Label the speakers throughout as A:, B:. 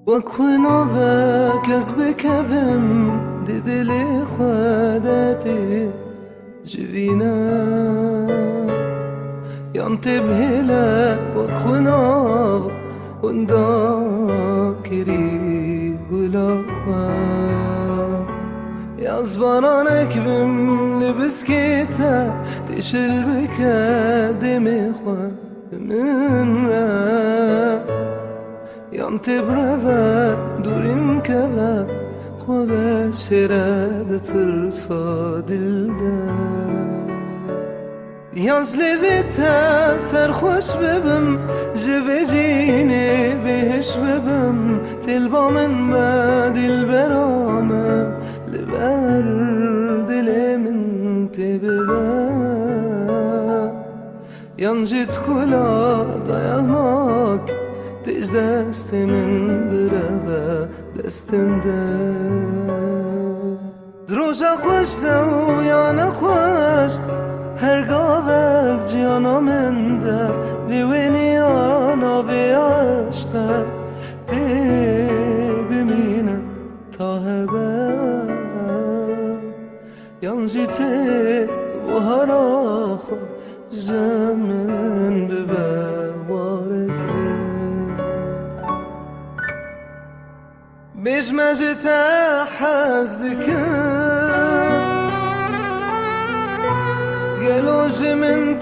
A: وكوناك از بکوم دی دل خودتی جوینا ينطب هلا وكوناو وندا كري ولا خوا يا زبرانك بم لبس كيتا تشل بك دمي خوا من را ينطب رفا دورم كفا خوا شراد ترصا دلدا یاز لویتا سرخوش ببم جبه جینه بهش ببم تلبا من با دل برامه لبر دل من تبدا یانجت کلا dayanmak تج دستمن برفه دستنده دروجا خوش دو یا نخوش هرگاه جانا من ده لیونی آنا به عشقه تی بمینه تا هبه یانجی تی و هر آخو زمین ببه وارکه بیش مجتا حزدکه قالوش من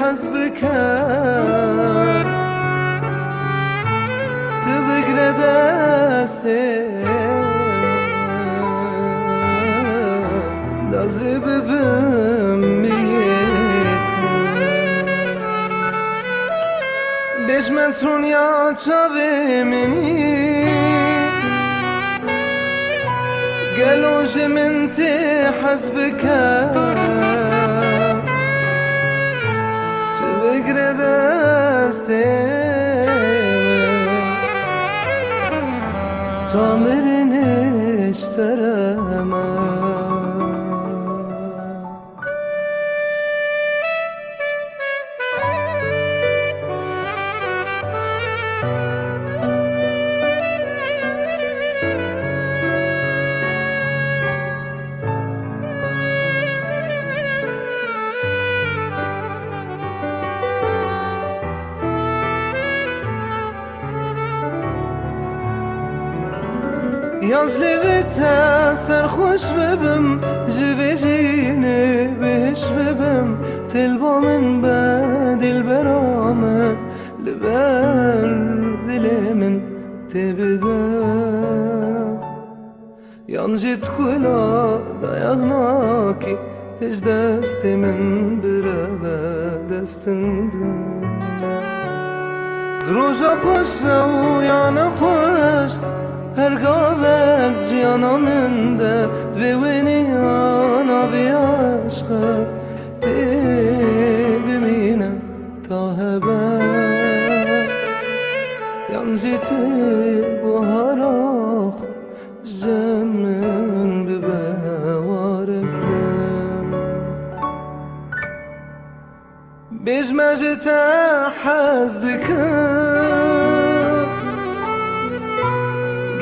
A: حسبك تبقى دستي لازم بميت بيش مترون يا تشابي مني قالوش من حسبك بگره دسته تا مرنش ترمه یاز لویتا سرخوش ببم جبه جینه بهش ببم تلبا من با دل برامه لبر دل من تبدا یانجت کلا dayanmak تج دست من برا دستنده دروجا خوش و یا نخوش هرگاه جانا من ده دوینی آنا بی عشقه تی بمینه تا هبه یانجی تی بهار آخو زمین ببه وارکه بیش مجتا حزدکه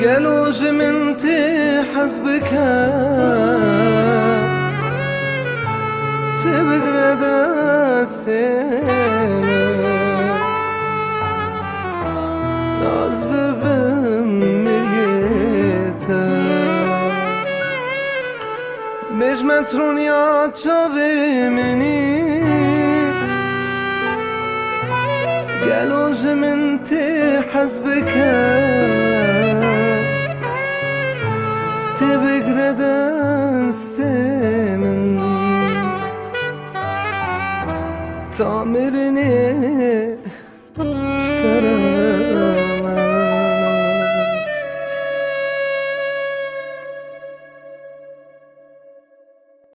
A: قالوش من حسبك تبقى دستي تازب بميته بیش مترون یا چاوی منی قالوش من حسبك تبقى دستي من تعمرني اشترى